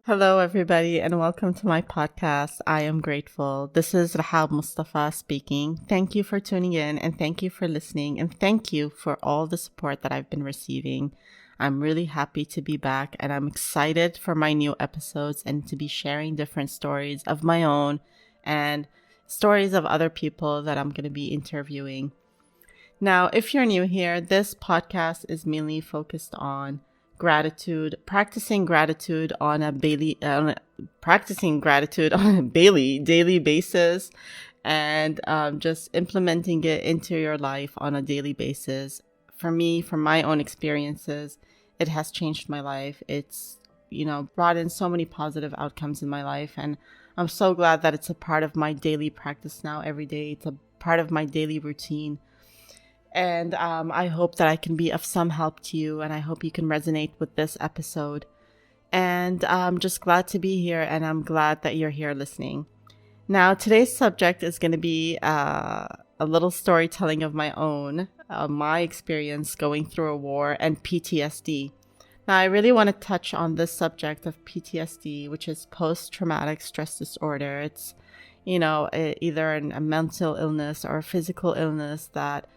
Hello, everybody, and welcome to my podcast. I am grateful. This is Rehab Mustafa speaking. Thank you for tuning in, and thank you for listening, and thank you for all the support that I've been receiving. I'm really happy to be back, and I'm excited for my new episodes and to be sharing different stories of my own and stories of other people that I'm going to be interviewing. Now, if you're new here, this podcast is mainly focused on gratitude, practicing gratitude on a daily basis, and just implementing it into your life on a daily basis. For me, from my own experiences, it has changed my life. It's brought in so many positive outcomes in my life, and I'm so glad that it's a part of my daily practice now. Every day, it's a part of my daily routine. And I hope that I can be of some help to you, and I hope you can resonate with this episode. And I'm just glad to be here, and I'm glad that you're here listening. Now, today's subject is going to be a little storytelling of my own, my experience going through a war and PTSD. Now, I really want to touch on this subject of PTSD, which is post-traumatic stress disorder. It's, either a mental illness or a physical illness that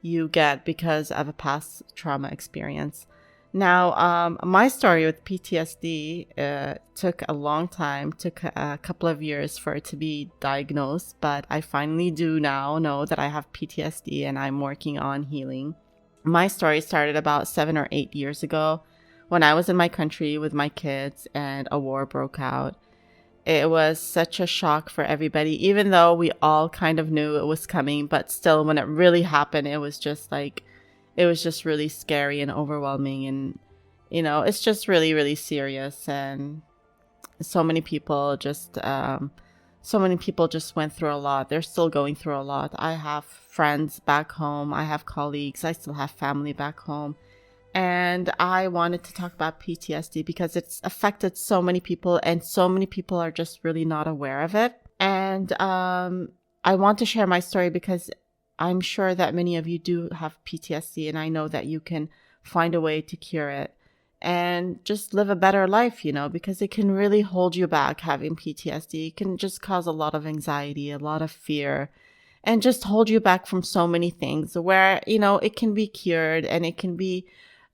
you get because of a past trauma experience. Now, my story with PTSD took a long time, took a couple of years for it to be diagnosed, but I finally do now know that I have PTSD and I'm working on healing. My story started about 7 or 8 years ago when I was in my country with my kids and a war broke out. It was such a shock for everybody, even though we all kind of knew it was coming. But still, when it really happened, it was just really scary and overwhelming. And, it's just really, really serious. And so many people just went through a lot. They're still going through a lot. I have friends back home. I have colleagues. I still have family back home. And I wanted to talk about PTSD because it's affected so many people, and so many people are just really not aware of it. And I want to share my story because I'm sure that many of you do have PTSD, and I know that you can find a way to cure it and just live a better life, because it can really hold you back. Having PTSD it can just cause a lot of anxiety, a lot of fear, and just hold you back from so many things where, it can be cured, and it can be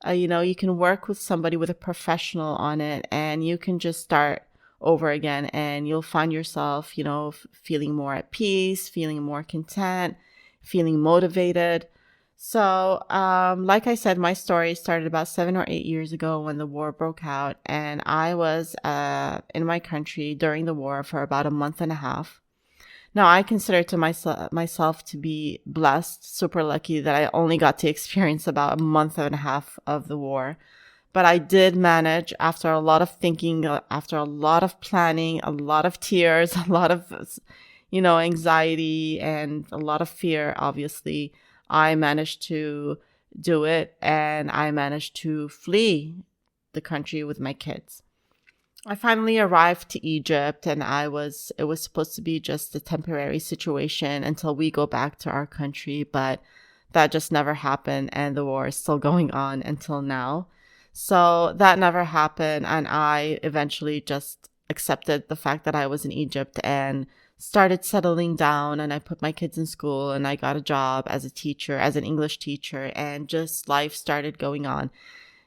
you can work with somebody, with a professional on it, and you can just start over again, and you'll find yourself, feeling more at peace, feeling more content, feeling motivated. So, like I said, my story started about 7 or 8 years ago when the war broke out, and I was in my country during the war for about a month and a half. Now, I consider to myself to be blessed, super lucky that I only got to experience about a month and a half of the war. But I did manage, after a lot of thinking, after a lot of planning, a lot of tears, a lot of, anxiety and a lot of fear, obviously, I managed to do it, and I managed to flee the country with my kids. I finally arrived to Egypt, and it was supposed to be just a temporary situation until we go back to our country, but that just never happened, and the war is still going on until now. So that never happened, and I eventually just accepted the fact that I was in Egypt and started settling down, and I put my kids in school, and I got a job as a teacher, as an English teacher, and just life started going on.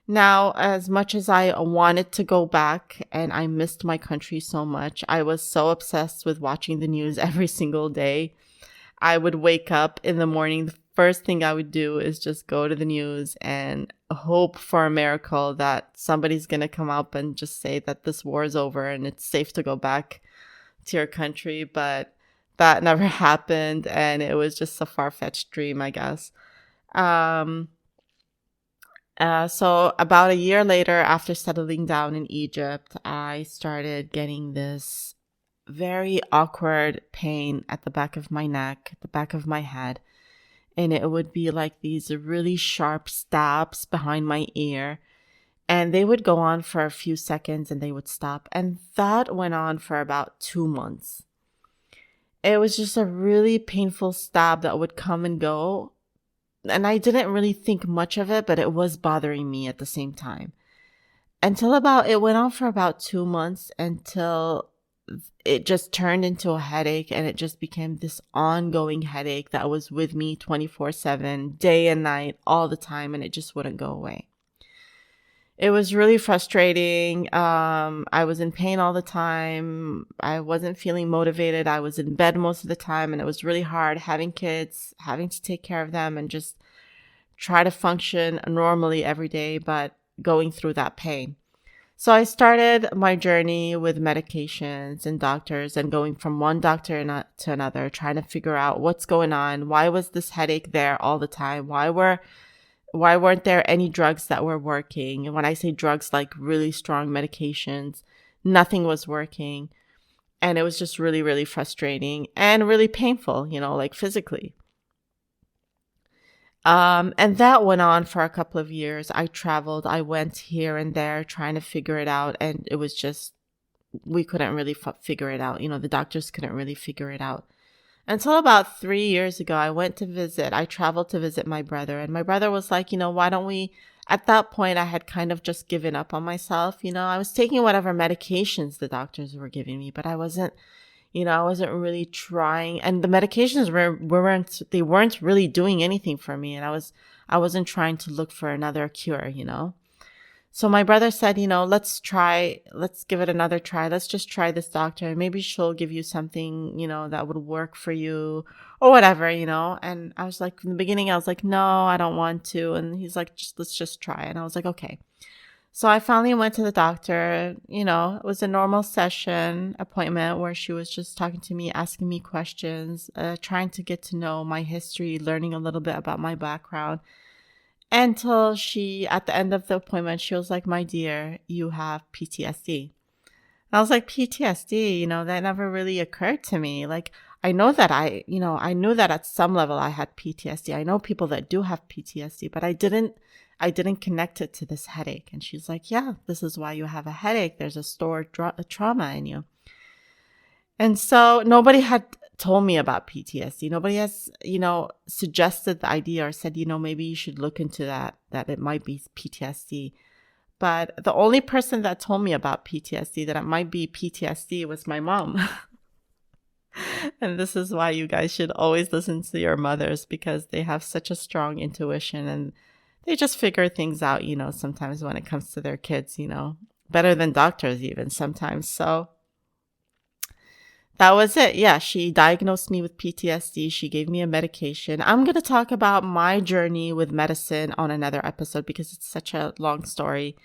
Now, as much as I wanted to go back and I missed my country so much, I was so obsessed with watching the news every single day. I would wake up in the morning. The first thing I would do is just go to the news and hope for a miracle that somebody's going to come up and just say that this war is over and it's safe to go back to your country. But that never happened, and it was just a far-fetched dream, I guess. So about a year later, after settling down in Egypt, I started getting this very awkward pain at the back of my neck, at the back of my head. And it would be like these really sharp stabs behind my ear. And they would go on for a few seconds and they would stop. And that went on for about 2 months. It was just a really painful stab that would come and go. and I didn't really think much of it, but it was bothering me at the same time. Until about, it went on for about 2 months until it just turned into a headache, and it just became this ongoing headache that was with me 24/7, day and night, all the time, and it just wouldn't go away. It was really frustrating. I was in pain all the time. I wasn't feeling motivated. I was in bed most of the time, and it was really hard having kids, having to take care of them, and just try to function normally every day, but going through that pain. So I started my journey with medications and doctors, and going from one doctor to another, trying to figure out what's going on. Why was this headache there all the time? Why weren't there any drugs that were working? And when I say drugs, like really strong medications, nothing was working. And it was just really, really frustrating and really painful, like physically. And that went on for a couple of years. I traveled, I went here and there trying to figure it out. And it was just, we couldn't really figure it out. The doctors couldn't really figure it out. Until about 3 years ago, I traveled to visit my brother. And my brother was like, why don't we, at that point, I had kind of just given up on myself. I was taking whatever medications the doctors were giving me, but I wasn't really trying. And the medications weren't really doing anything for me. And I wasn't trying to look for another cure. So my brother said, let's give it another try. Let's just try this doctor. Maybe she'll give you something, that would work for you or whatever, And I was like, in the beginning, I was like, no, I don't want to. And he's like, let's just try. And I was like, okay. So I finally went to the doctor. It was a normal session appointment where she was just talking to me, asking me questions, trying to get to know my history, learning a little bit about my background. Until at the end of the appointment, she was like, my dear, you have PTSD. And I was like, PTSD, that never really occurred to me. Like, I know that I knew that at some level I had PTSD. I know people that do have PTSD, but I didn't connect it to this headache. And she's like, yeah, this is why you have a headache. There's a stored trauma in you. And so nobody had told me about PTSD. Nobody has, suggested the idea or said, maybe you should look into that it might be PTSD. But the only person that told me about PTSD, that it might be PTSD, was my mom. And this is why you guys should always listen to your mothers, because they have such a strong intuition, and they just figure things out, sometimes when it comes to their kids, better than doctors even sometimes. So that was it. Yeah, she diagnosed me with PTSD. She gave me a medication. I'm going to talk about my journey with medicine on another episode because it's such a long story.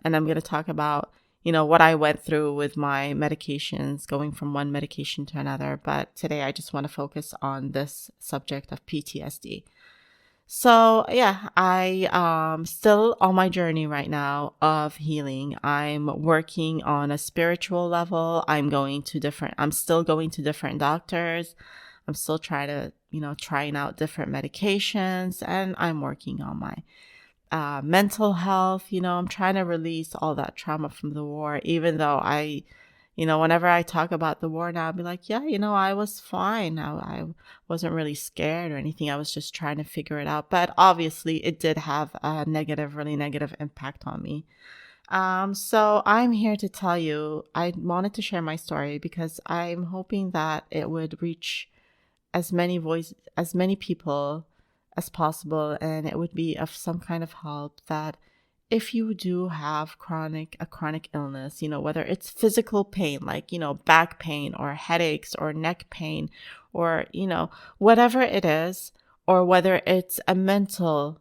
And I'm going to talk about, what I went through with my medications, going from one medication to another. But today I just want to focus on this subject of PTSD. So yeah, I still on my journey right now of healing. I'm working on a spiritual level. I'm still going to different doctors. I'm still trying out different medications, and I'm working on my mental health. I'm trying to release all that trauma from the war, even though whenever I talk about the war now, I'll be like, yeah, I was fine. I wasn't really scared or anything. I was just trying to figure it out. But obviously it did have a really negative impact on me. So I'm here to tell you, I wanted to share my story because I'm hoping that it would reach as many people as possible, and it would be of some kind of help, that if you do have a chronic illness, whether it's physical pain, like, back pain or headaches or neck pain, or, whatever it is, or whether it's a mental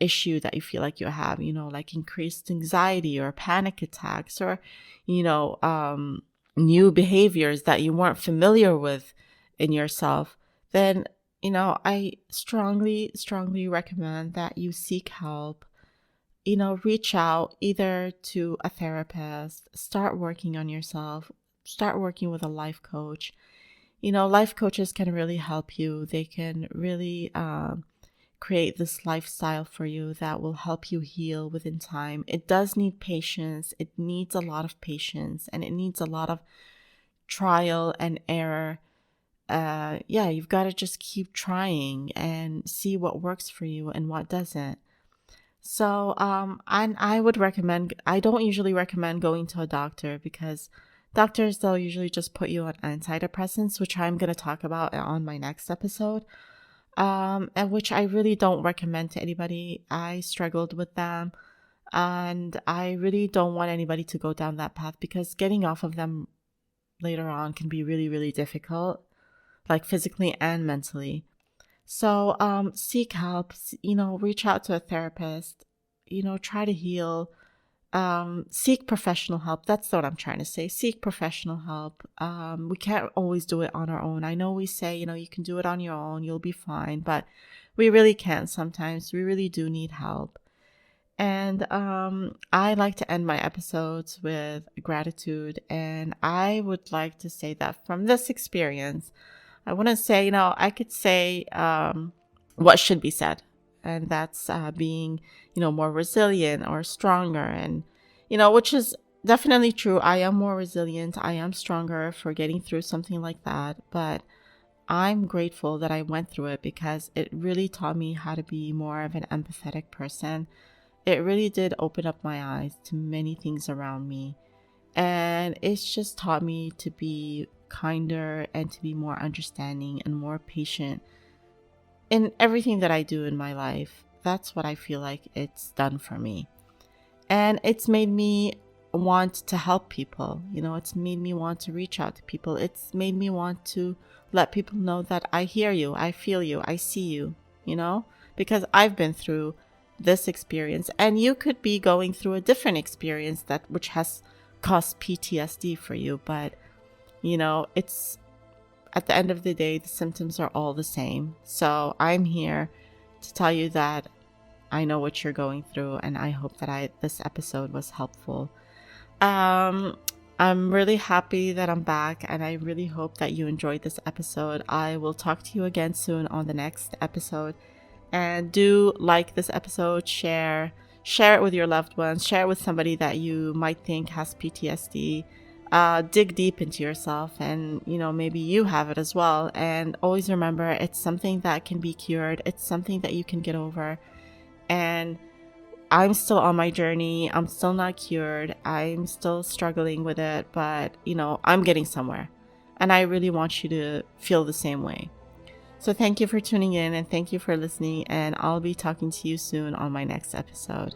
issue that you feel like you have, like increased anxiety or panic attacks, or, new behaviors that you weren't familiar with in yourself, then, I strongly, strongly recommend that you seek help. Reach out either to a therapist, start working on yourself, start working with a life coach. Life coaches can really help you. They can really create this lifestyle for you that will help you heal within time. It does need patience. It needs a lot of patience, and it needs a lot of trial and error. yeah, you've got to just keep trying and see what works for you and what doesn't. So, I would recommend, I don't usually recommend going to a doctor because doctors, they'll usually just put you on antidepressants, which I'm going to talk about on my next episode, and which I really don't recommend to anybody. I struggled with them, and I really don't want anybody to go down that path because getting off of them later on can be really, really difficult, like physically and mentally. So, seek help, reach out to a therapist, try to heal, seek professional help. That's what I'm trying to say. Seek professional help. We can't always do it on our own. I know we say, you can do it on your own, you'll be fine, but we really can't sometimes. We really do need help. And I like to end my episodes with gratitude. And I would like to say that from this experience, I wouldn't say, I could say what should be said. And that's being, more resilient or stronger. And, which is definitely true. I am more resilient. I am stronger for getting through something like that. But I'm grateful that I went through it because it really taught me how to be more of an empathetic person. It really did open up my eyes to many things around me. And it's just taught me to be kinder and to be more understanding and more patient in everything that I do in my life. That's what I feel like it's done for me. And it's made me want to help people. It's made me want to reach out to people. It's made me want to let people know that I hear you, I feel you, I see you, because I've been through this experience and you could be going through a different experience which has caused PTSD for you, but it's at the end of the day, the symptoms are all the same. So I'm here to tell you that I know what you're going through, and I hope that this episode was helpful. I'm really happy that I'm back, and I really hope that you enjoyed this episode. I will talk to you again soon on the next episode. And do like this episode, share it with your loved ones, share it with somebody that you might think has PTSD. Dig deep into yourself and, maybe you have it as well. And always remember, it's something that can be cured. It's something that you can get over. And I'm still on my journey. I'm still not cured. I'm still struggling with it, but, I'm getting somewhere. And I really want you to feel the same way. So thank you for tuning in and thank you for listening. And I'll be talking to you soon on my next episode.